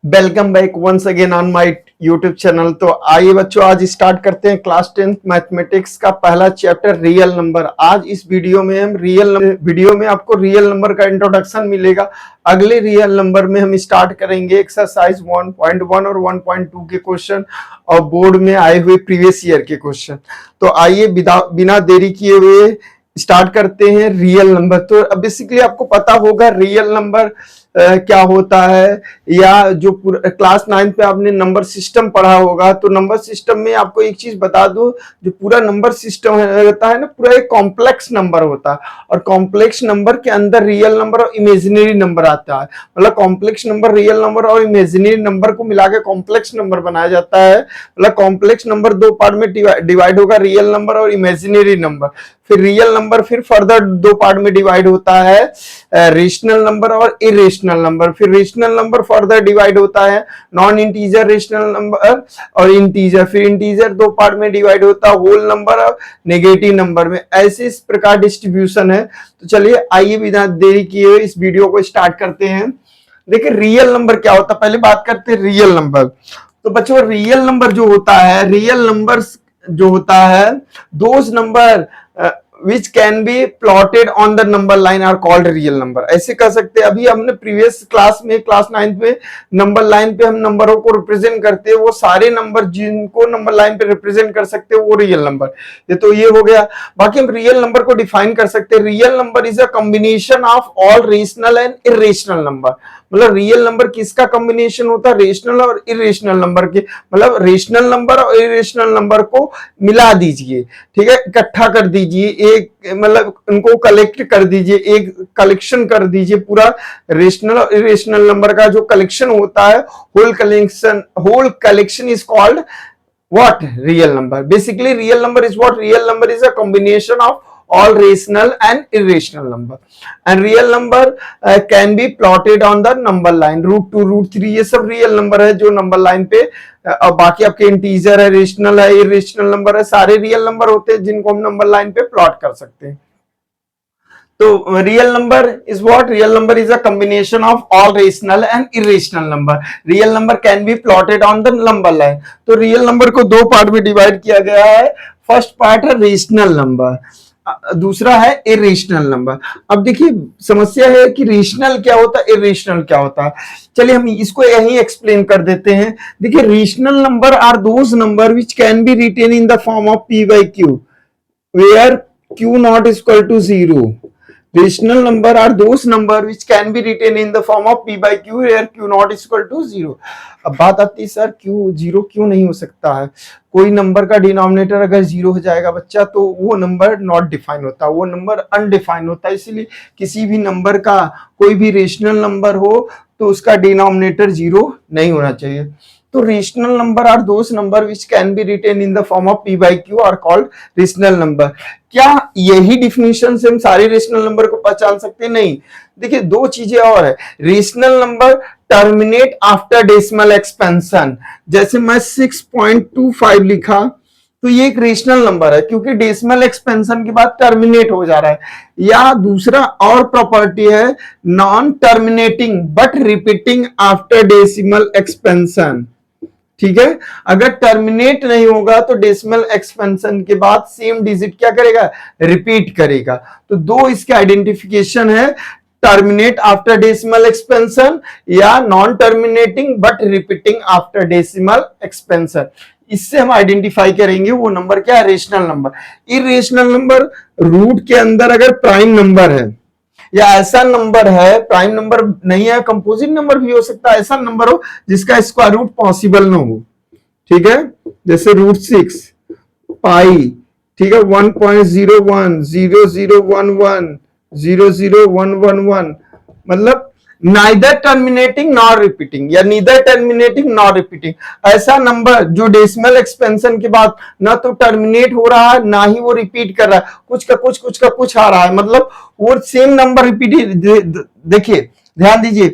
Welcome back once again on my YouTube channel. तो आइए बच्चों, आज स्टार्ट करते हैं क्लास 10th मैथमेटिक्स का पहला चैप्टर रियल नंबर। आज इस वीडियो में हम आपको रियल नंबर का इंट्रोडक्शन मिलेगा। अगले रियल नंबर में हम स्टार्ट करेंगे एक्सरसाइज 1.1 और 1.2 के क्वेश्चन और बोर्ड में आए हुए प्रीवियस ईयर के क्वेश्चन। तो आइए बिना देरी किए हुए स्टार्ट करते हैं रियल नंबर। तो बेसिकली आपको पता होगा रियल नंबर क्या होता है, या जो क्लास 9 पे आपने नंबर सिस्टम पढ़ा होगा। तो नंबर सिस्टम में आपको एक चीज बता दूं, जो पूरा नंबर सिस्टम रहता है ना, पूरा एक कॉम्प्लेक्स नंबर होता है। और कॉम्प्लेक्स नंबर के अंदर रियल नंबर और इमेजिनरी नंबर आता है। मतलब कॉम्प्लेक्स नंबर, रियल नंबर और इमेजिनरी नंबर को मिला के कॉम्प्लेक्स नंबर बनाया जाता है। मतलब कॉम्प्लेक्स नंबर दो पार्ट में डिवाइड होगा, रियल नंबर और इमेजिनरी नंबर। फिर रियल नंबर फिर फर्दर दो पार्ट में डिवाइड होता है, रेशनल नंबर और इरेशनल नंबर। फिर रेशनल नंबर फर्दर डिवाइड होता है नॉन इंटीजर रेशनल नंबर और इंटीजर। फिर इंटीजर दो पार्ट में डिवाइड होता है, होल नंबर और नेगेटिव नंबर में। ऐसे इस प्रकार डिस्ट्रीब्यूशन है। तो चलिए आइए बिना देरी किए हुए इस वीडियो को स्टार्ट करते हैं। देखिए रियल नंबर क्या होता है, पहले बात करते हैं रियल नंबर। तो बच्चों रियल नंबर जो होता है, रियल नंबर जो होता है, those number which can be plotted on the number line are called real number। ऐसे कह सकते हैं। अभी हमने प्रीवियस क्लास में क्लास 9 में नंबर लाइन पे हम नंबरों को रिप्रेजेंट करते हैं, वो सारे नंबर जिनको नंबर लाइन पे रिप्रेजेंट कर सकते हैं वो रियल नंबर। ये हो गया। बाकी हम रियल नंबर को डिफाइन कर सकते हैं। Real number is a combination of all rational and irrational number. मतलब रियल नंबर किसका कॉम्बिनेशन होता है, रेशनल और इरेशनल नंबर के। मतलब रेशनल नंबर और इरेशनल नंबर को मिला दीजिए, ठीक है, इकट्ठा कर दीजिए, एक मतलब उनको कलेक्ट कर दीजिए, एक कलेक्शन कर दीजिए। पूरा रेशनल और इरेशनल नंबर का जो कलेक्शन होता है, whole collection is called what real number। basically real number is what, real number is a combination of all rational and irrational number, and real number can be plotted on the number line, root 2 root 3 ये सब real number है जो number line पे। और बाकी आपके integer है, rational है, इरेशनल नंबर है, सारे रियल नंबर होते हैं जिनको हम नंबर लाइन पे प्लॉट कर सकते हैं। तो real number is what, real number is a combination of all rational and irrational number. Real number can B plotted on the number line. तो रियल नंबर को दो पार्ट में डिवाइड किया गया है। फर्स्ट पार्ट है रेशनल नंबर, दूसरा है इरेशनल नंबर। अब देखिए समस्या है कि रेशनल क्या होता है, इरेशनल क्या होता है। चलिए हम इसको यहीं एक्सप्लेन कर देते हैं। देखिए rational number are those number which can be written in the form of p by q where q not is equal to 0। Rational number are those number which can be written in the form of p by q where q not is equal to 0। अब बात आती है sir q 0 क्यों नहीं हो सकता है। कोई नंबर का डिनोमिनेटर अगर 0 हो जाएगा बच्चा, तो वो नंबर नॉट डिफाइन होता है, वो नंबर अनडिफाइन होता है। इसलिए किसी भी नंबर का, कोई भी रेशनल नंबर हो तो उसका डिनोमिनेटर 0 नहीं होना चाहिए। तो rational number are those number which can be written in the form of p by q are called rational number. क्या यही डिफिनेशन से हम सारे रेशनल नंबर को पहचान सकते हैं? नहीं। देखिए दो चीजें और है। Rational number terminate after decimal expansion. जैसे मैं 6.25 लिखा तो ये एक रेशनल नंबर है क्योंकि डेसिमल एक्सपेंशन के बाद टर्मिनेट हो जा रहा है। या दूसरा और प्रॉपर्टी है non terminating but repeating after decimal expansion. ठीक है, अगर टर्मिनेट नहीं होगा तो डेसिमल एक्सपेंशन के बाद सेम डिजिट क्या करेगा, रिपीट करेगा। तो दो इसके आइडेंटिफिकेशन है, टर्मिनेट आफ्टर डेसिमल एक्सपेंशन या non terminating but repeating after decimal expansion. इससे हम आइडेंटिफाई करेंगे वो नंबर क्या है, rational number. Irrational number root के अंदर अगर प्राइम नंबर है या ऐसा नंबर है, प्राइम नंबर नहीं है, कंपोजिट नंबर भी हो सकता है, ऐसा नंबर हो जिसका स्क्वायर रूट पॉसिबल ना हो। ठीक है, जैसे रूट 6 पाई, ठीक है, 1.01 0011 00111, मतलब नाइदर टर्मिनेटिंग नॉर रिपीटिंग या नीदर टर्मिनेटिंग नॉर रिपीटिंग। ऐसा नंबर जो डेसिमल एक्सपेंशन के बाद ना तो टर्मिनेट हो रहा है ना ही वो रिपीट कर रहा है, कुछ का कुछ आ रहा है, मतलब वो सेम नंबर रिपीट। देखिए ध्यान दीजिए,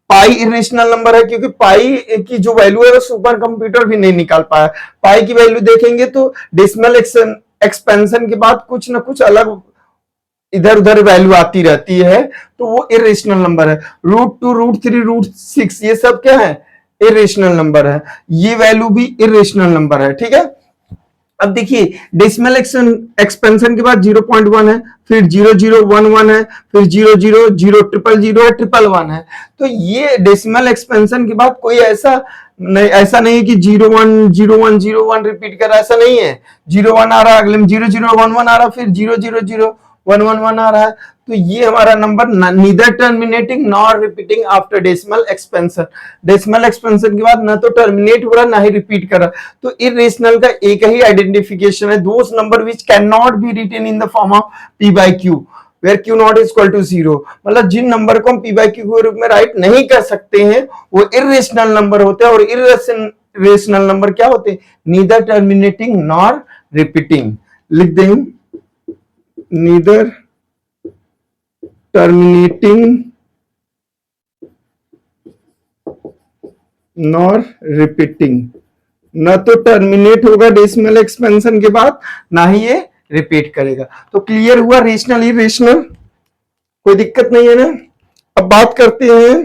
पाई इरेशनल नंबर है क्योंकि पाई की जो वैल्यू है वो सुपर कंप्यूटर भी नहीं निकाल पाया। पाई की वैल्यू देखेंगे तो डेसिमल एक्सपेंशन के बाद कुछ ना कुछ अलग इधर उधर वैल्यू आती रहती है, तो वो इरेशनल नंबर है। रूट 2 रूट 3 रूट 6 ये सब क्या है, इरेशनल नंबर है, ये वैल्यू भी इरेशनल नंबर है। ठीक है, अब देखिए डेसिमल एक्सपेंशन के बाद 0.1 है, फिर 0011 है, फिर 0000000 है, 111 है। तो ये डेसिमल एक्सपेंशन के बाद कोई ऐसा नहीं कि 010101 रिपीट कर रहा है, ऐसा नहीं है। 01 आ रहा है, अगले में 0011 आ रहा है, फिर 000111 आ रहा है। तो ये हमारा number neither terminating nor repeating after decimal expansion. Decimal expansion के बाद ना तो टर्मिनेट हो रहा ना ही रिपीट कर रहा। तो इरेशनल का एक ही आइडेंटिफिकेशन है, those number which can not be written in the form of p by q where q not is equal to 0। मतलब जिन नंबर को हम p by q के रूप में राइट नहीं कर सकते हैं वो इरेशनल नंबर होते हैं। और इरेशनल नंबर क्या होते हैं? Neither terminating nor repeating. लिख दें नीदर टर्मिनेटिंग नॉर रिपीटिंग। न तो टर्मिनेट होगा डेसिमल एक्सपेंशन के बाद, ना ही ये रिपीट करेगा। तो क्लियर हुआ रेशनल इरेशनल, कोई दिक्कत नहीं है ना। अब बात करते हैं,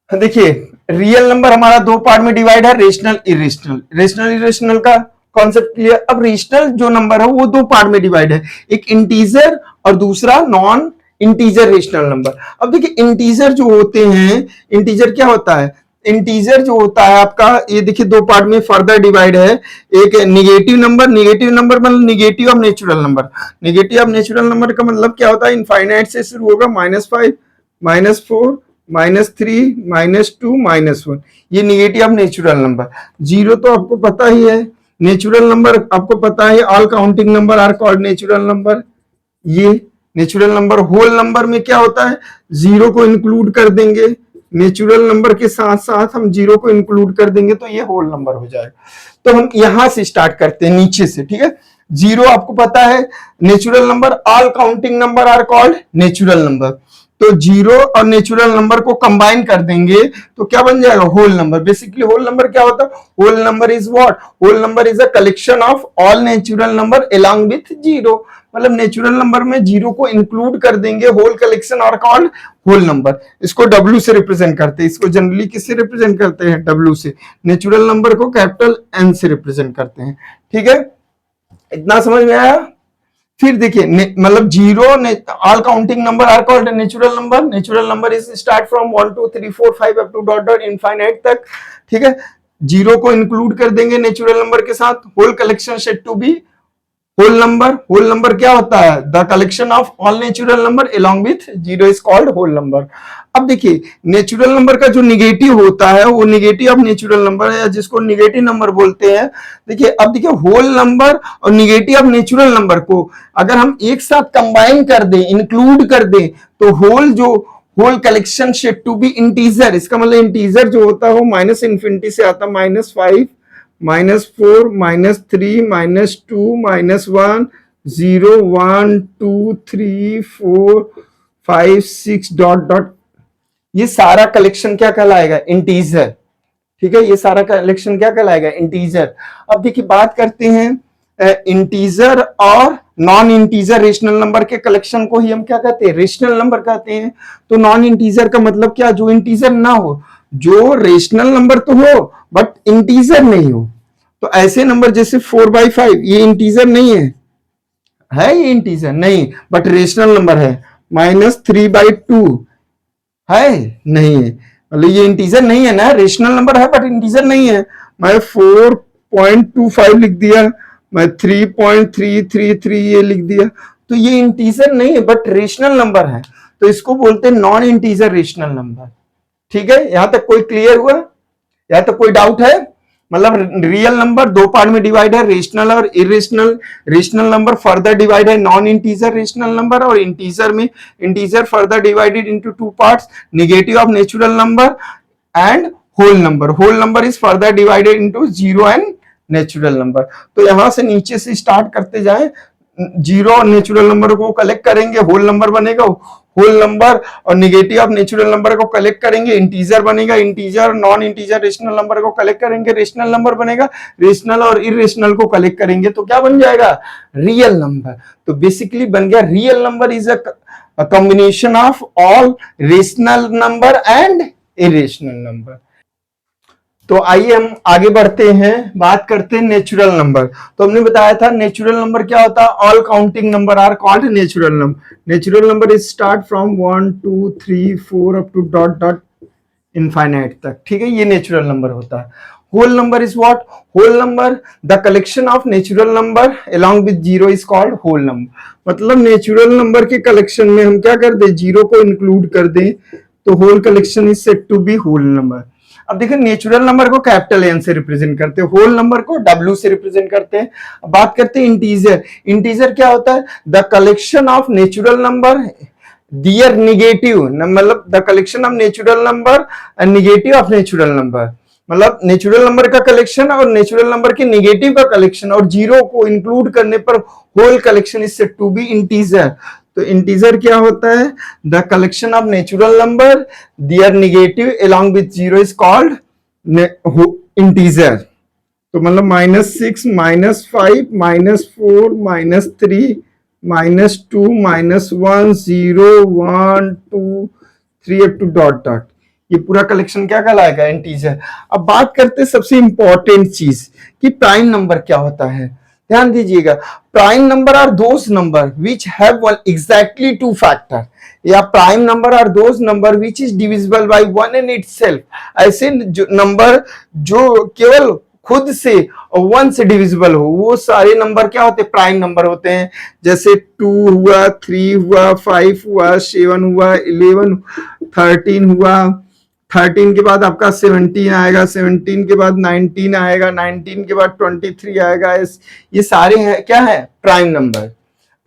देखिए रियल नंबर हमारा दो पार्ट में डिवाइड है, रेशनल इरेशनल। रेशनल इरेशनल का कॉन्सेप्ट क्लियर। अब रेशनल जो नंबर है वो दो पार्ट में डिवाइड है, एक इंटीजर और दूसरा नॉन इंटीजर रेशनल नंबर। अब देखिए इंटीजर जो होते हैं, इंटीजर क्या होता है? इंटीजर जो होता है आपका, ये देखिए दो पार्ट में फर्दर डिवाइड है। एक निगेटिव नंबर, निगेटिव नंबर मतलब negative of natural number. Negative of natural number का मतलब क्या होता है? इनफाइनाइट से शुरू होगा, -5, -4, -3, -2, -1। ये negative of natural number. Zero तो आपको पता ही है, नेचुरल नंबर आपको पता है, all counting number are called natural number. ये नेचुरल नंबर। होल नंबर में क्या होता है? जीरो को इंक्लूड कर देंगे, नेचुरल नंबर के साथ साथ हम जीरो को इंक्लूड कर देंगे तो ये होल नंबर हो जाएगा। तो हम यहां से स्टार्ट करते हैं, नीचे से। ठीक है, जीरो आपको पता है natural number, all counting number are called natural number. तो जीरो और नेचुरल नंबर को कंबाइन कर देंगे तो क्या बन जाएगा? Whole number. Basically whole number क्या होता है? Whole number is what? Whole number is a collection of all natural number along with zero. मतलब नेचुरल नंबर में जीरो को इंक्लूड कर देंगे, whole collection are called whole number. इसको W से रिप्रेजेंट करते हैं। इसको जनरली किससे रिप्रेजेंट करते हैं? W से। नेचुरल नंबर को कैपिटल N से रिप्रेजेंट करते हैं। ठीक है, इतना समझ में आया? फिर देखिए मतलब zero, all counting number are called natural number. Natural number is start from 1 2 3 4 5 up to dot dot infinite तक। ठीक है, जीरो को इंक्लूड कर देंगे नेचुरल नंबर के साथ। Whole collection said to be whole number. Whole number क्या होता है? The collection of all natural number along with zero is called whole number. अब देखिए नेचुरल नंबर का जो निगेटिव होता है वो निगेटिव ऑफ नेचुरल नंबर है, जिसको निगेटिव नंबर बोलते हैं। देखिए अब देखिए होल नंबर और निगेटिव ऑफ नेचुरल नंबर को अगर हम एक साथ कंबाइन कर दें, इंक्लूड कर दें, तो whole collection said to be integer. इसका मतलब इंटीजर जो होता है वो माइनस इंफिनिटी से आता है, -5, -4, -3, -2, -1, 0, 1, 2, 3, 4, 5, 6 डॉट डॉट। ये सारा कलेक्शन क्या कहलाएगा? इंटीजर। ठीक है, ये सारा कलेक्शन क्या कहलाएगा? इंटीजर। अब देखिए बात करते हैं इंटीजर और नॉन इंटीजर रेशनल नंबर के कलेक्शन को ही हम क्या कहते हैं? रेशनल नंबर कहते हैं। तो नॉन इंटीजर का मतलब क्या? जो इंटीजर ना हो, जो रेशनल नंबर तो हो बट इंटीजर नहीं हो। तो ऐसे नंबर जैसे 4/5, ये इंटीजर नहीं है ये इंटीजर नहीं, बट रेशनल नंबर है। -3/2 है नहीं है, मतलब ये इंटीजर नहीं है ना, रेशनल नंबर है बट इंटीजर नहीं है। मैं 4.25 लिख दिया, मैं 3.333 ये लिख दिया, तो ये इंटीजर नहीं है बट रेशनल नंबर है। तो इसको बोलते हैं नॉन इंटीजर रेशनल नंबर। ठीक है, यहां तक कोई क्लियर हुआ? यहां तक कोई डाउट है? मतलब रियल नंबर दो पार्ट में डिवाइड है, रेशनल और irrational. Rational number further divide है नॉन इंटीजर रेशनल नंबर, और इंटीजर में integer further divided into two parts, negative of natural number and whole number. Whole number is further divided into zero and natural number. तो यहां से नीचे से start करते जाएं, जीरो और नेचुरल नंबर को कलेक्ट करेंगे, होल नंबर बनेगा। होल नंबर और नेगेटिव ऑफ नेचुरल नंबर को कलेक्ट करेंगे, इंटीजर बनेगा। इंटीजर और नॉन इंटीजर रेशनल नंबर को कलेक्ट करेंगे, रेशनल नंबर बनेगा। रेशनल और इरेशनल को कलेक्ट करेंगे तो क्या बन जाएगा? Real number. तो बेसिकली बन गया real number is a combination of all rational number and irrational number. तो आइए हम आगे बढ़ते हैं, बात करते हैं नेचुरल नंबर। तो हमने बताया था नेचुरल नंबर क्या होता है, all counting number are called natural number. Natural number is start from 1 2 3 4 up to dot dot infinite तक, ठीक है, ये नेचुरल नंबर होता है। Whole number is what, whole number the collection of natural number along with zero is called whole number. मतलब natural number के collection में हम क्या कर दें, जीरो को इंक्लूड कर दें, तो whole collection is said to be whole number. अब देखिए नेचुरल नंबर को कैपिटल एन से रिप्रेजेंट करते हैं, होल नंबर को डब्ल्यू से रिप्रेजेंट करते हैं। अब बात करते हैं इंटीजर। इंटीजर क्या होता है, the collection of natural number their negative, मतलब the collection of natural number and negative of natural number, मतलब नेचुरल नंबर का कलेक्शन और नेचुरल नंबर के निगेटिव का कलेक्शन, और जीरो को इंक्लूड करने पर whole collection is said to be integer. तो इंटीजर क्या होता है, the collection of natural number their negative along with zero is called integer. तो मतलब -6 -5 -4 -3 -2 -1 0 1 2 3 अप टू डॉट डॉट, ये पूरा कलेक्शन क्या कहलाएगा, इंटीजर। अब बात करते हैं सबसे इंपॉर्टेंट चीज कि प्राइम नंबर क्या होता है। ध्यान दीजिएगा, prime number are those number which have one exactly two factor, या prime number are those number which is divisible by one in itself. ऐसे नंबर जो केवल खुद से वन से डिविजिबल हो, वो सारे नंबर क्या होते हैं, प्राइम नंबर होते हैं। जैसे 2 हुआ, 3 हुआ, 5 हुआ, 7 हुआ, 11 13 हुआ, 13 के बाद आपका 17 आएगा, 17 के बाद 19 आएगा, 19 के बाद 23 आएगा। ये सारे हैं क्या है, prime number.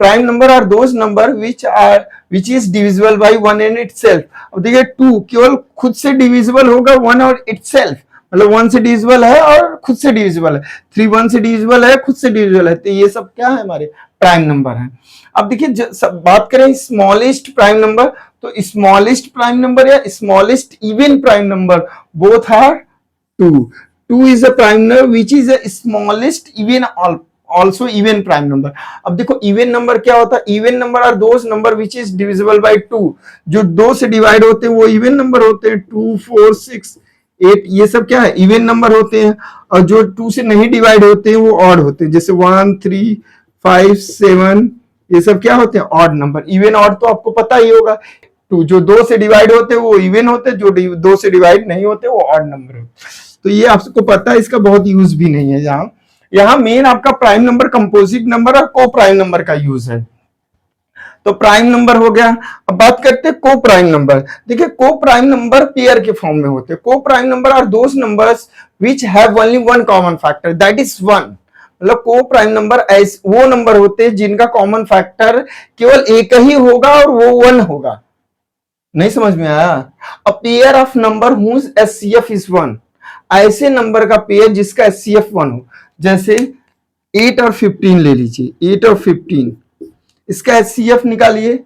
Prime number are those number which is divisible by one in itself. अब देखिए 2 केवल खुद से डिविजिबल होगा, 1 और इटसेल्फ, मतलब 1 से डिविजिबल है और खुद से डिविजिबल है। 3 1 से डिविजिबल है, खुद से डिविजिबल है। तो ये सब क्या है, हमारे प्राइम नंबर है। अब देखिए बात करें स्मॉलेस्ट प्राइम नंबर, तो स्मॉलेस्ट प्राइम नंबर या smallest even prime number both are 2। 2 is a prime number which is a smallest even also even prime number. अब देखो इवन नंबर क्या होता है, even number are those number which is divisible by 2, जो 2 से divide होते हैं वो इवन नंबर होते हैं। 2 4 6 8 ये सब क्या है, इवन नंबर होते हैं, और जो 2 से नहीं डिवाइड होते हैं वो ऑड होते हैं। जैसे 1 3 5 7 ये सब क्या होते हैं, ऑड नंबर। इवन ऑड तो आपको पता ही होगा, जो 2 से डिवाइड होते हैं वो इवन होते हैं, जो 2 से डिवाइड नहीं होते वो ऑड नंबर होते। तो ये आपको पता है, इसका बहुत यूज भी नहीं है। यहाँ मेन आपका प्राइम नंबर, कंपोजिट नंबर और को प्राइम नंबर का यूज है। तो प्राइम नंबर हो गया। अब बात करते हैं को प्राइम नंबर। देखिए को प्राइम नंबर पेयर के फॉर्म में होते हैं। Coprime number are those numbers which have only one common factor, that is 1। मतलब को प्राइम नंबर वो नंबर होते हैं जिनका कॉमन फैक्टर केवल एक ही होगा और वो 1 होगा। नहीं समझ में आया? A pair of number whose HCF is 1, ऐसे नंबर का पेयर जिसका एचसीएफ 1 हो। जैसे 8 और 15 ले लीजिए, 8 और 15, इसका एचसीएफ निकालिए,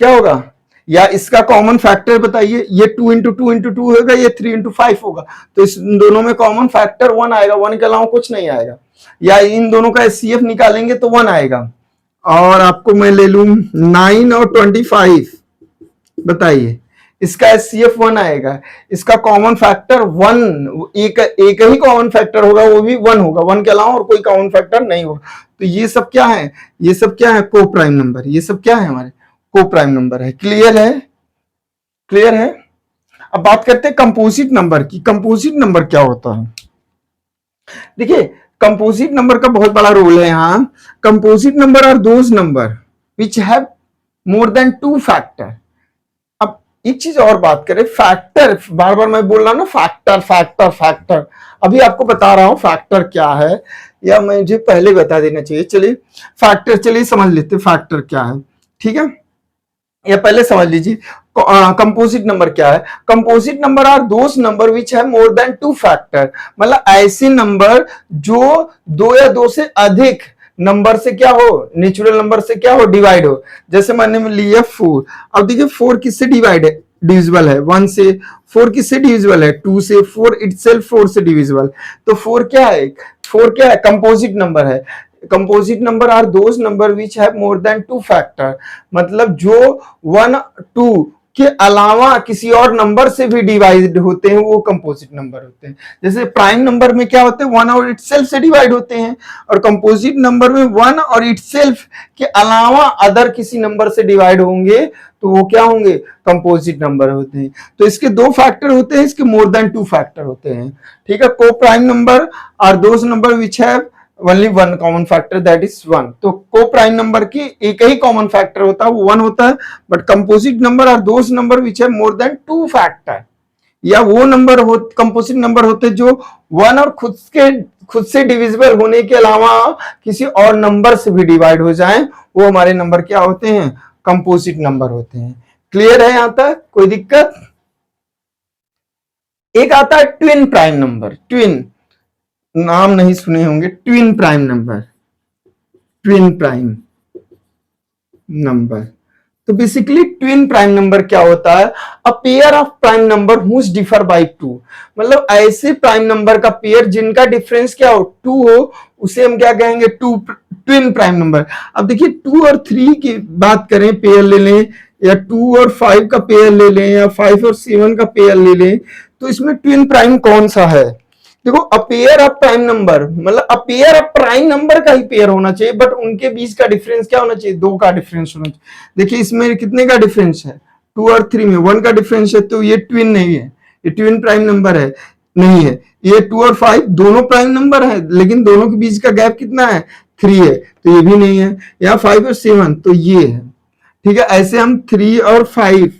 क्या होगा, या इसका कॉमन फैक्टर बताइए। ये 2 इंटू 2 इंटू 2 होगा, ये 3 इंटू 5 होगा, तो इस दोनों में कॉमन फैक्टर 1 आएगा, 1 के अलावा कुछ नहीं आएगा। या इन दोनों का एचसीएफ निकालेंगे तो 1 आएगा। और आपको मैं ले लूं 9 और 25, बताइए इसका एचसीएफ 1 आएगा, इसका कॉमन फैक्टर 1, एक ही कॉमन फैक्टर होगा, वो भी 1 होगा, 1 के अलावा और कोई कॉमन फैक्टर नहीं होगा। तो ये सब क्या है, ये सब क्या है, को प्राइम नंबर। ये सब क्या है, हमारे को प्राइम नंबर है। क्लियर है, क्लियर है। अब बात करते हैं कंपोजिट नंबर की। कंपोजिट नंबर क्या होता है? देखिए कंपोजिट नंबर का बहुत बड़ा रोल है यहाँ। Composite number are those number which have more than 2 factor. एक चीज और बात करें, फैक्टर, बार बार मैं बोल रहा हूं ना, फैक्टर फैक्टर फैक्टर। अभी आपको बता रहा हूं फैक्टर क्या है, या मुझे पहले बता देना चाहिए। चलिए फैक्टर, चलिए समझ लेते फैक्टर क्या है, ठीक है, या पहले समझ लीजिए कंपोजिट नंबर क्या है। Composite number are those number which have more than 2 factor, मतलब ऐसे नंबर जो 2 या 2 से अधिक नंबर से क्या हो, नेचुरल नंबर से क्या हो, डिवाइड हो। जैसे मैंने लिया 4। अब देखिए 4 किससे डिवाइड है, डिविजिबल है 1 से। 4 किससे डिविजिबल है, 2 से। 4 इटसेल्फ 4 से डिविजिबल। तो 4 क्या है, 4 क्या है, कंपोजिट नंबर है। Composite number are those number which have more than 2 factor, मतलब जो 1 2 के अलावा किसी और नंबर से भी डिवाइड होते हैं वो कंपोजिट नंबर होते हैं। जैसे प्राइम नंबर में क्या होते हैं, वन और इटसेल्फ से डिवाइड होते हैं, और कंपोजिट नंबर में वन और इटसेल्फ के अलावा अदर किसी नंबर से डिवाइड होंगे तो वो क्या होंगे, कंपोजिट नंबर होते हैं। तो इसके दो फैक्टर होते हैं, इसके मोर देन टू फैक्टर होते हैं। ठीक है, coprime number are those number which have only one common factor that is one. तो को प्राइम नंबर की एक ही कॉमन फैक्टर होता है, वो वन होता है। But composite number are those number which have more than two factor, या वो नंबर हो कंपोजिट नंबर होते जो वन और खुद से डिविजिबल होने के अलावा किसी और नंबर से भी डिवाइड हो जाएं, वो हमारे नंबर क्या होते हैं, कंपोजिट नंबर होते हैं। क्लियर है यहां तक, कोई दिक्कत? एक आता है ट्विन प्राइम नंबर। ट्विन नाम नहीं सुने होंगे, twin prime number, twin prime number. तो बेसिकली ट्विन प्राइम नंबर क्या होता है, a pair of prime number whose differ by two. मतलब ऐसे प्राइम नंबर का पेयर जिनका डिफरेंस क्या हो, टू हो, उसे हम क्या कहेंगे, ट्विन प्राइम नंबर। अब देखिए 2 और 3 की बात करें, पेयर ले लें, या 2 और 5 का पेयर ले लें, या 5 और 7 का पेयर ले लें, तो इसमें ट्विन प्राइम कौन सा है? देखो, a pair of prime number मतलब a pair of prime number का ही पेयर होना चाहिए, बट उनके बीच का डिफरेंस क्या होना चाहिए, 2 का डिफरेंस होना चाहिए। देखिए इसमें कितने का डिफरेंस है, 2 और 3 में 1 का डिफरेंस है, तो ये ट्विन नहीं है, ये ट्विन प्राइम नंबर है नहीं है। ये 2 और 5 दोनों प्राइम नंबर है, लेकिन दोनों के बीच का गैप कितना है, 3 है, तो ये भी नहीं है। या 5 और 7 तो ये है। ठीक है, ऐसे हम 3 और 5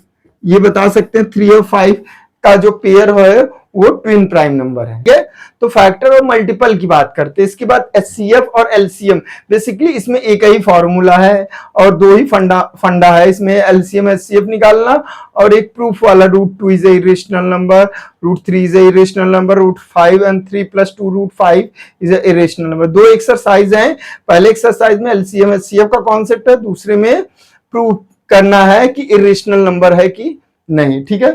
ये बता सकते हैं, 3 और 5 का जो पेयर है वो ट्विन प्राइम नंबर है। ठीक है, तो फैक्टर और मल्टीपल की बात करते हैं। इसके बाद एचसीएफ और एलसीएम, बेसिकली इसमें एक ही फॉर्मूला है और दो ही फंडा है इसमें, एलसीएम एचसीएफ निकालना, और एक प्रूफ वाला, √2 is a irrational number, √3 is a irrational number, √5 and 3 + 2 √5 is a irrational number. दो एक्सरसाइज हैं, पहले एक्सरसाइज में एलसीएम एचसीएफ का कॉन्सेप्ट है, दूसरे में प्रूफ करना है कि इरेशनल नंबर है कि नहीं। ठीक है,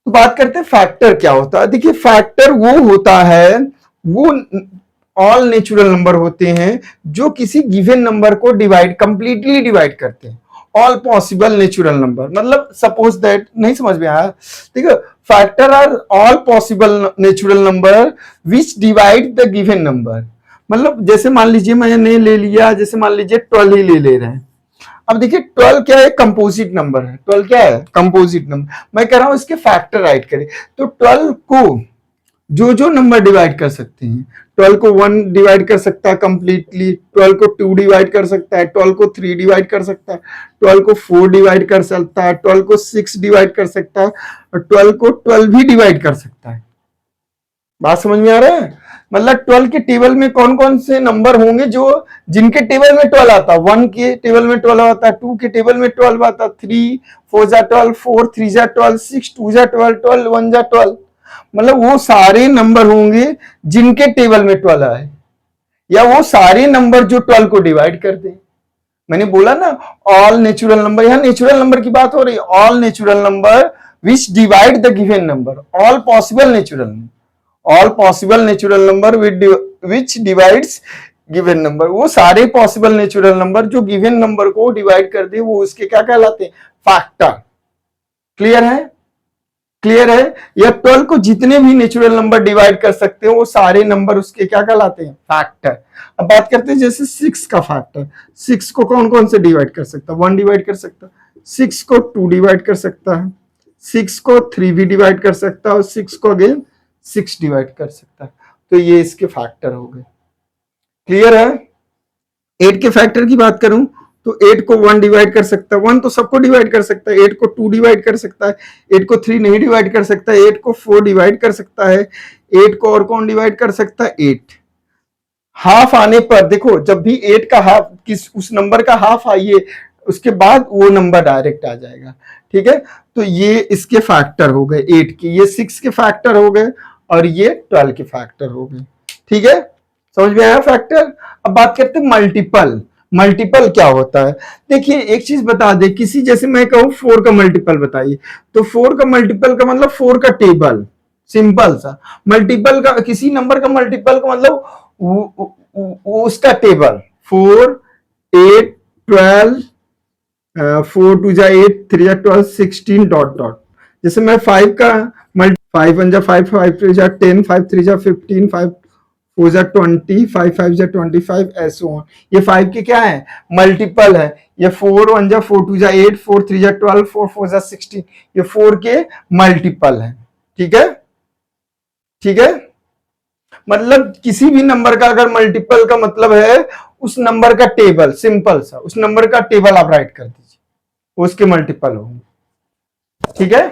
तो बात करते हैं फैक्टर क्या होता है। देखिए फैक्टर वो होता है, वो ऑल नेचुरल नंबर होते हैं जो किसी गिवन नंबर को कंप्लीटली डिवाइड करते हैं। ऑल पॉसिबल नेचुरल नंबर, मतलब सपोज दैट, नहीं समझ में आया? ठीक है, factor are all possible natural number which divide the given number. मतलब जैसे मान लीजिए मैंने ले लिया, जैसे मान लीजिए 12 ही ले रहे हैं। अब देखिए 12 क्या है, कंपोजिट नंबर है। 12 क्या है, कंपोजिट नंबर। मैं कह रहा हूं इसके फैक्टर राइट करें, तो 12 को जो नंबर डिवाइड कर सकते हैं, 12 को 1 डिवाइड कर सकता है कंप्लीटली, 12 को 2 डिवाइड कर सकता है, 12 को 3 डिवाइड कर सकता है, 12 को 4 डिवाइड कर सकता है, 12 को 6 डिवाइड कर सकता है, और 12 को 12 भी डिवाइड कर सकता है। बात समझ में आ रहा है? मतलब 12 के टेबल में कौन कौन से नंबर होंगे जो जिनके टेबल में 12 आता है, 1 के टेबल में 12 आता है, 2 के टेबल में 12 आता है, 3 4 जा 12, 4 3 जा 12, 6 2 जा 12, 12 1 जा 12। मतलब वो सारे नंबर होंगे जिनके टेबल में 12 आए, या वो सारे नंबर जो 12 को डिवाइड कर दें। मैंने बोला ना ऑल नेचुरल नंबर, यहां नेचुरल नंबर की बात हो रही है, all natural number which divide the given number, all possible natural number, all possible natural number which divides given number. वो सारे पॉसिबल नेचुरल नंबर जो गिवन नंबर को डिवाइड कर दे, वो उसके क्या कहलाते हैं, फैक्टर। क्लियर है? क्लियर है? या 12 को जितने भी नेचुरल नंबर डिवाइड कर सकते हैं वो सारे नंबर उसके क्या कहलाते हैं, फैक्टर। अब बात करते हैं जैसे 6 का फैक्टर। 6 को कौन कौन से डिवाइड कर सकता है, 1 डिवाइड कर सकता है, 6 को 2 डिवाइड कर सकता है, 6 को 3 भी डिवाइड कर सकता है, और 6 को अगेन 6 डिवाइड कर सकता है। तो ये इसके फैक्टर हो गए। क्लियर है? 8 के फैक्टर की बात करूं तो 8 को 1 डिवाइड कर सकता है, 1 तो सबको डिवाइड कर सकता है, 8 को 2 डिवाइड कर सकता है, 8 को 3 नहीं डिवाइड कर सकता है, 8 को 4 डिवाइड कर सकता है, 8 को और कौन डिवाइड कर सकता है, 8। हाफ आने पर देखो, जब भी 8 का हाफ उस नंबर का हाफ आइए, उसके बाद वो नंबर डायरेक्ट आ जाएगा। ठीक है, तो ये इसके फैक्टर हो गए 8 के, ये 6 के फैक्टर हो गए, और ये 12 के फैक्टर हो गए। ठीक है, समझ में आया फैक्टर? अब बात करते हैं मल्टीपल। मल्टीपल क्या होता है? देखिए एक चीज बता दे, किसी जैसे मैं कहूं 4 का मल्टीपल बताइए, तो 4 का मल्टीपल का मतलब 4 का टेबल, सिंपल सा। मल्टीपल का, किसी नंबर का मल्टीपल का मतलब वो उसका टेबल, 4 8 12 4 टू जा 8, 3 जा 12, 16 डॉट डॉट। जैसे मैं 5 का मल्टी 5 1 जा 5, 5 3 जा 10, 5 3 जा 15, 5 4 जा 20, 5 5 जा 25 ऐसे ऑन। ये 5 के क्या है, मल्टीपल है। ये 4 1 जा 4 2 जा 8, 4 3 जा 12, 4 4 जा 16, ये 4 के मल्टीपल है। ठीक है, ठीक है। मतलब किसी भी नंबर का अगर मल्टीपल का मतलब है उस नंबर का टेबल, सिंपल सा उस नंबर का टेबल आप राइट कर दीजिए, उसके मल्टीपल होंगे। ठीक है,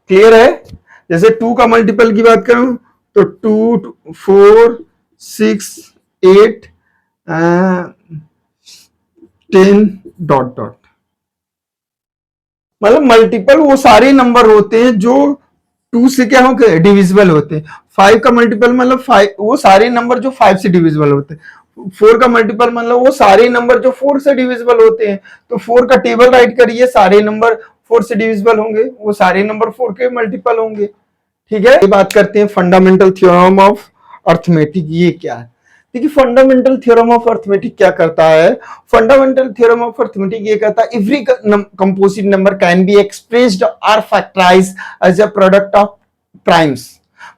क्लियर है। जैसे 2 का मल्टीपल की बात करूं तो 2 4 6 8 10 डॉट डॉट। मतलब मल्टीपल वो सारे नंबर होते हैं जो 2 से क्या होते हैं, डिविजिबल होते हैं। 5 का मल्टीपल मतलब 5 वो सारे नंबर जो 5 से डिविजिबल होते हैं। 4 का मल्टीपल मतलब वो सारे नंबर जो 4 से डिविजिबल होते हैं। तो 4 का टेबल राइट करिए, सारे नंबर 4 से डिविजिबल होंगे, वो सारे नंबर 4 के मल्टीपल होंगे। ठीक है, ये बात करते हैं फंडामेंटल थ्योरम ऑफ अर्थमेटिक। ये क्या है, देखिए फंडामेंटल थ्योरम ऑफ अर्थमेटिक क्या करता है। फंडामेंटल थ्योरम ऑफ अर्थमेटिक ये कहता है every composite number can be expressed और factorized as a product of primes.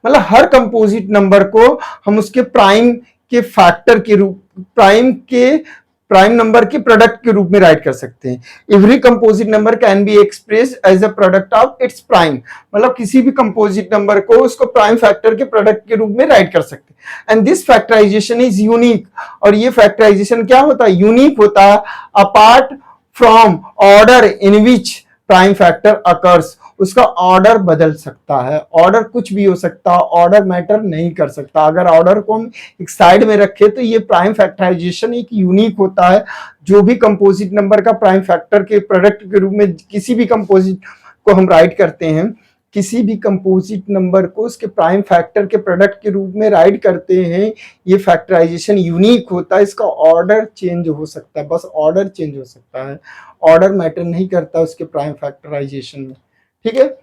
मतलब हर कंपोजिट नंबर को हम उसके प्राइम के फैक्टर के रूप, प्राइम नंबर के प्रोडक्ट के रूप में राइट कर सकते हैं। Every composite number can be expressed as a product of its prime. मतलब किसी भी कंपोजिट नंबर को उसको प्राइम फैक्टर के प्रोडक्ट के रूप में राइट कर सकते हैं। And this factorization is unique. और ये फैक्टराइजेशन क्या होता है, यूनिक होता है apart from order in which prime factor occurs. उसका ऑर्डर बदल सकता है, ऑर्डर कुछ भी हो सकता है, ऑर्डर मैटर नहीं कर सकता। अगर ऑर्डर को हम एक साइड में रखें तो ये प्राइम फैक्टराइजेशन एक यूनिक होता है। जो भी कंपोजिट नंबर का प्राइम फैक्टर के प्रोडक्ट के रूप में किसी भी कंपोजिट को हम राइट करते हैं, किसी भी कंपोजिट नंबर को उसके प्राइम फैक्टर के प्रोडक्ट के रूप में राइट करते हैं, ये फैक्टराइजेशन यूनिक होता है। इसका ऑर्डर चेंज हो सकता है, बस ऑर्डर चेंज हो सकता है, ऑर्डर मैटर नहीं करता उसके प्राइम फैक्टराइजेशन में। ठीक है,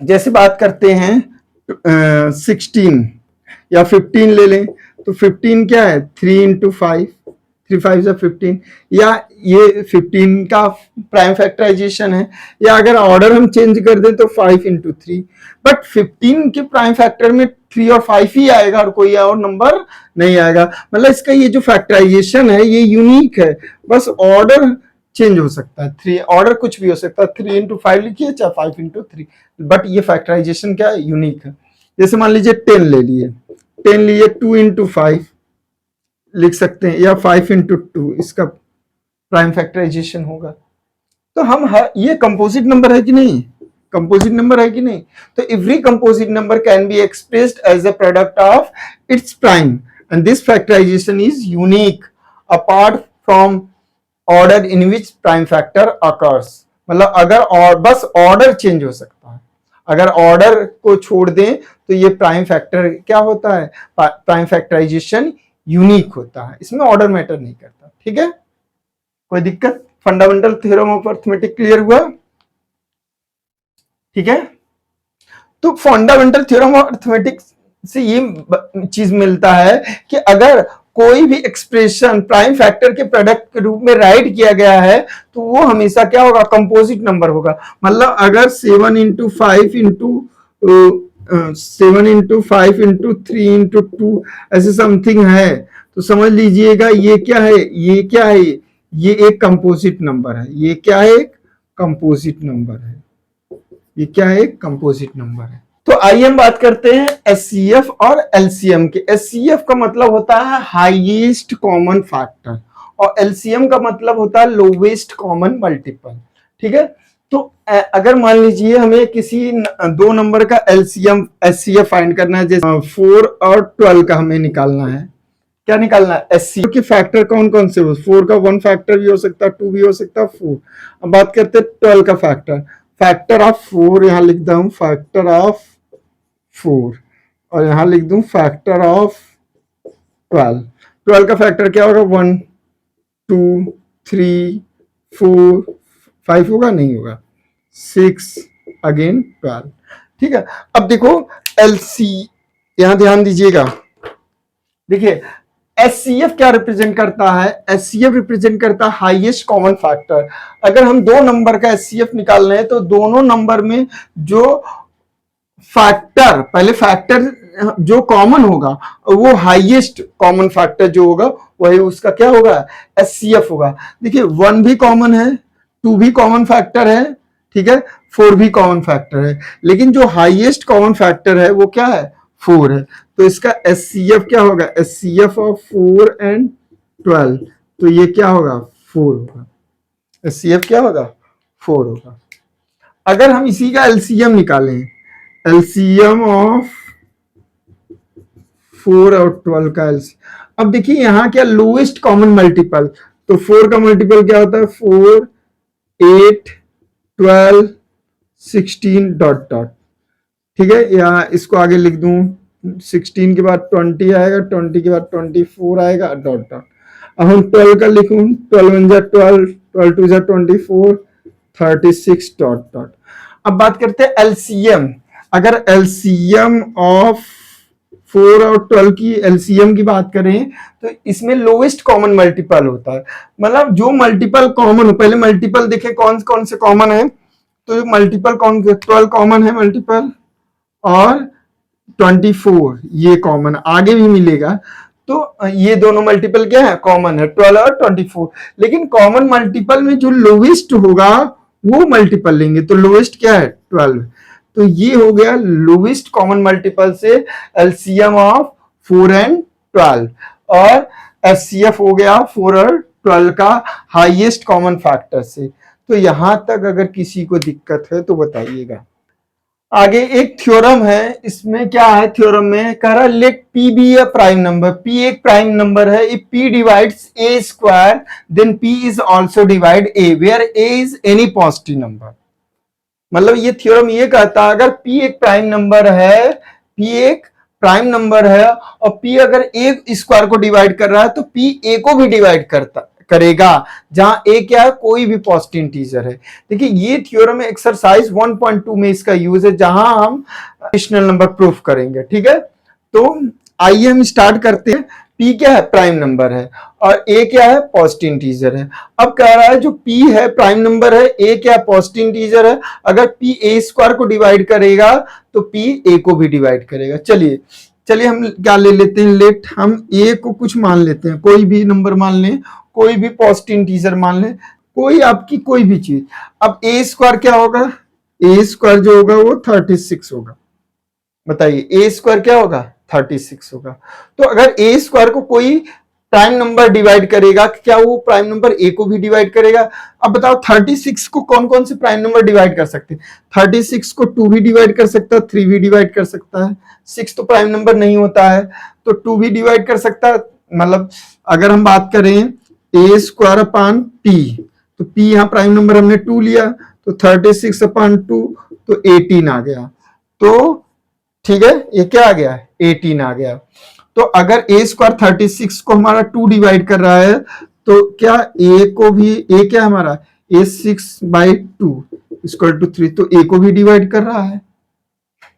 जैसे बात करते हैं 16 या 15 ले लें तो 15 क्या है, 3 इंटू 5, 3 5 जा 15, या ये 15 का प्राइम फैक्टराइजेशन है। या अगर ऑर्डर हम चेंज कर दें तो 5 इंटू 3, बट 15 के प्राइम फैक्टर में 3 और 5 ही आएगा और कोई और नंबर नहीं आएगा। मतलब इसका ये जो फैक्टराइजेशन है ये यूनिक है, बस ऑर्डर चेंज हो सकता है। 3 ऑर्डर कुछ भी हो सकता है, 3 इंटू 5 लिखिए चाहे 5 इंटू 3, बट ये फैक्टराइजेशन क्या है, यूनिक है। जैसे मान लीजिए 10 ले लिए, 10 लिए 2 इंटू 5 लिख सकते हैं, या 5 इंटू 2, इसका प्राइम फैक्टराइजेशन होगा। तो हम ये कंपोजिट नंबर है कि नहीं, कंपोजिट नंबर है कि नहीं। तो every composite number can be expressed as a product of its prime and this factorization is unique apart from order in which prime factor occurs. मतलब अगर और बस ऑर्डर चेंज हो सकता है, अगर ऑर्डर को छोड़ दें तो ये प्राइम फैक्टर क्या होता है, प्राइम फैक्टराइजेशन यूनिक होता है, इसमें ऑर्डर मैटर नहीं करता। ठीक है, कोई दिक्कत। Fundamental theorem of arithmetic clear हुआ। ठीक है, तो फंडामेंटल थ्योरम ऑफ अर्थमेटिक से ये चीज मिलता है कि अगर कोई भी एक्सप्रेशन प्राइम फैक्टर के प्रोडक्ट के रूप में राइट किया गया है तो वो हमेशा क्या होगा, कंपोजिट नंबर होगा। मतलब अगर 7 into 5 into 7 into 5 into 3 into 2 ऐसे समथिंग है तो समझ लीजिएगा ये क्या है, ये क्या है, ये एक कंपोजिट नंबर है। ये क्या है, एक कंपोजिट नंबर है। ये क्या है, एक कंपोजिट नंबर है। तो आइए हम बात करते हैं एचसीएफ और एलसीएम के। एचसीएफ का मतलब होता है हाईएस्ट कॉमन फैक्टर और एलसीएम का मतलब होता है लोवेस्ट कॉमन मल्टीपल। ठीक है, तो अगर मान लीजिए हमें किसी दो नंबर का एलसीएम एचसीएफ फाइंड करना है, जैसे 4 और 12 का हमें निकालना है। क्या निकालना है, एचसीएफ के फैक्टर कौन कौन से हो, 4 का 1 फैक्टर भी हो सकता है, 2 भी हो सकता है, 4। अब बात करते हैं 12 का फैक्टर। फैक्टर ऑफ 4 यहां लिख दूं, फैक्टर ऑफ 4, और यहां लिख दूं फैक्टर ऑफ 12। 12 का फैक्टर क्या होगा, 1 2 3 4 5 होगा, नहीं होगा, 6 अगेन 12। ठीक है, अब देखो एलसी, यहां ध्यान दीजिएगा, देखिए HCF क्या रिप्रेजेंट करता है? HCF रिप्रेजेंट करता है हाईएस्ट कॉमन फैक्टर। अगर हम दो नंबर का HCF निकाल रहे हैं तो दोनों नंबर में जो फैक्टर, पहले फैक्टर जो कॉमन होगा वो हाईएस्ट कॉमन फैक्टर जो होगा वही उसका क्या होगा? HCF होगा। देखिए 1 भी कॉमन है, 2 भी कॉमन फैक्टर है, ठीक है, 4 भी कॉमन फैक्टर है, लेकिन जो हाईएस्ट कॉमन फैक्टर है वो क्या है? 4 है। तो इसका HCF क्या होगा? HCF ऑफ 4 एंड 12, तो ये क्या होगा? 4 होगा। HCF क्या होगा? 4 होगा। अगर हम इसी का LCM निकालें, LCM ऑफ 4 और 12 का LCM, अब देखिए यहां क्या लोएस्ट कॉमन मल्टीपल, तो 4 का मल्टीपल क्या होता है? 4, 8, 12, 16 डॉट डॉट, ठीक है, या इसको आगे लिख दूं, 16 के बाद 20 आएगा, 20 के बाद 24 आएगा, डॉट डॉट। अब हम 12 का लिखूं, 12 1 जा 12, 12 2 जा 24, 36 डॉट डॉट। अब बात करते हैं LCM। अगर LCM ऑफ 4 और 12 की LCM की बात करें तो इसमें लोएस्ट कॉमन मल्टीपल होता है, मतलब जो मल्टीपल कॉमन हो। पहले मल्टीपल देखे कौन कौन से कॉमन है, तो मल्टीपल कौन? 12 कॉमन है मल्टीपल, और 24 ये कॉमन आगे भी मिलेगा, तो ये दोनों मल्टीपल क्या है? कॉमन है, 12 और 24। लेकिन कॉमन मल्टीपल में जो लोवेस्ट होगा वो मल्टीपल लेंगे, तो लोवेस्ट क्या है? 12। तो ये हो गया लोवेस्ट कॉमन मल्टीपल से LCM ऑफ 4 एंड 12, और HCF हो गया 4 और 12 का हाईएस्ट कॉमन फैक्टर से। तो यहां तक अगर किसी को दिक्कत है तो बताइएगा। आगे एक थ्योरम है, इसमें क्या है? थ्योरम में कह रहा है let P be a prime number. P एक प्राइम नंबर है, if P divides A square then P is also divide A where A is any positive number. मतलब ये थ्योरम ये कहता है अगर P एक प्राइम नंबर है, P एक प्राइम नंबर है और P अगर A स्क्वायर को डिवाइड कर रहा है तो P A को भी डिवाइड करेगा, जहां A क्या है? कोई भी पॉजिटिव इंटीजर है। देखिए ये थ्योरम एक्सरसाइज 1.2 में इसका यूज है, जहां हम रेशनल नंबर प्रूफ करेंगे, ठीक है। तो आइए हम स्टार्ट करते हैं। P क्या है? प्राइम नंबर है, और A क्या है? पॉजिटिव इंटीजर है। अब कह रहा है जो P है प्राइम नंबर है, A क्या? पॉजिटिव इंटीजर है। अगर P A स्क्वायर को डिवाइड करेगा तो P A को भी डिवाइड करेगा। चलिए हम क्या ले लेते हैं? लेट हम A को कुछ मान लेते हैं, कोई भी नंबर मान लें, कोई भी पॉजिटिव इंटीजर मान लें, कोई आपकी कोई भी चीज। अब A स्क्वायर क्या होगा? A स्क्वायर जो होगा वो 36 होगा। बताइए A स्क्वायर क्या होगा? 36 होगा। तो अगर A स्क्वायर को कोई प्राइम नंबर डिवाइड करेगा, क्या वो प्राइम नंबर A को भी डिवाइड करेगा? अब बताओ 36 को कौन कौन से प्राइम नंबर डिवाइड कर सकते हैं? 36 को 2 भी डिवाइड कर सकता है, 3 भी डिवाइड कर सकता है, 6 तो प्राइम नंबर नहीं होता है, तो 2 भी डिवाइड कर सकता है। मतलब अगर हम बात करें A स्क्वायर अपॉन P, तो P यहाँ प्राइम नंबर हमने 2 लिया, तो 36 अपॉन 2 तो 18 आ गया। तो ठीक है, ये क्या आ गया? 18 आ गया। तो अगर A स्क्वायर 36 को हमारा 2 डिवाइड कर रहा है तो क्या A को भी, A क्या हमारा? A 6/2 इक्वल टू 3, तो A को भी डिवाइड कर रहा है,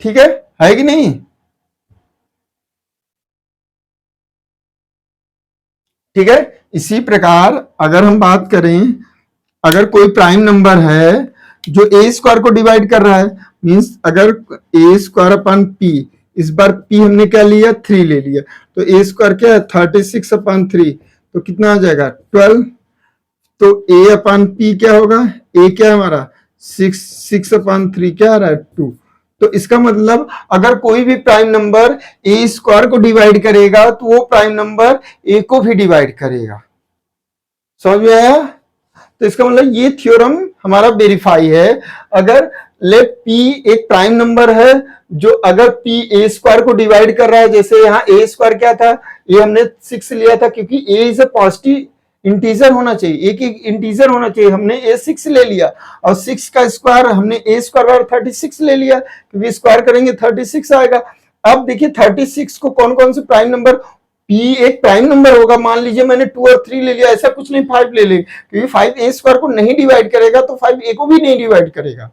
ठीक है कि नहीं? ठीक है। इसी प्रकार अगर हम बात करें, अगर कोई प्राइम नंबर है जो A स्क्वायर को डिवाइड कर रहा है, मींस अगर A स्क्वायर अपॉन P, इस बार P हमने क्या लिया? 3 ले लिया, तो A स्क्वायर क्या है? 36 अपॉन 3, तो कितना आ जाएगा? 12। तो A अपॉन P क्या होगा? A क्या है हमारा? 6 अपॉन 3 क्या आ रहा है? 2। तो इसका मतलब अगर कोई भी प्राइम नंबर A स्क्वायर को डिवाइड करेगा तो वो प्राइम नंबर A को भी डिवाइड करेगा। समझ में आया? तो इसका मतलब ये थ्योरम हमारा वेरीफाई है। अगर लेट P एक प्राइम नंबर है जो अगर P A स्क्वायर को डिवाइड कर रहा है, जैसे यहाँ A स्क्वायर क्या था? ये हमने 6 लिया था क्योंकि A is a positive integer होना चाहिए, एक एक इंटीजर होना चाहिए, हमने A 6 ले लिया, और 6 का स्क्वायर हमने A स्क्वायर 36 ले लिया, क्योंकि स्क्वायर करेंगे 36 आएगा। अब देखिए 36 को कौन कौन से प्राइम नंबर, P एक प्राइम नंबर होगा, मान लीजिए मैंने 2 और 3 ले लिया, ऐसा कुछ नहीं 5 ले लेंगे, क्योंकि 5 A स्क्वायर को नहीं डिवाइड करेगा तो 5 A को भी नहीं डिवाइड करेगा।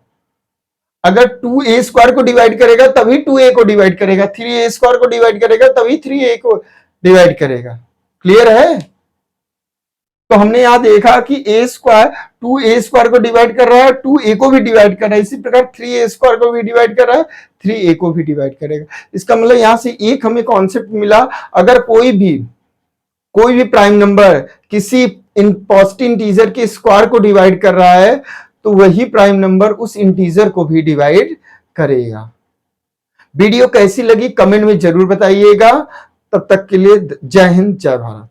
अगर 2 A स्क्वायर को डिवाइड करेगा तभी 2 A को डिवाइड करेगा, 3 A स्क्वायर को डिवाइड करेगा तभी 3 A को डिवाइड करेगा। क्लियर है? तो हमने यहां देखा कि ए स्क्वायर 2a² को डिवाइड कर रहा है, 2a को भी डिवाइड कर रहा है, इसी प्रकार 3a² को भी डिवाइड कर रहा है, 3a को भी डिवाइड करेगा। इसका मतलब यहां से एक हमें कॉन्सेप्ट मिला, अगर कोई भी प्राइम नंबर किसी पॉजिटिव इंटीजर के स्क्वायर को डिवाइड कर रहा है तो वही प्राइम नंबर उस इंटीजर को भी डिवाइड करेगा। वीडियो कैसी लगी कमेंट में जरूर बताइएगा। तब तक के लिए जय हिंद, जय भारत।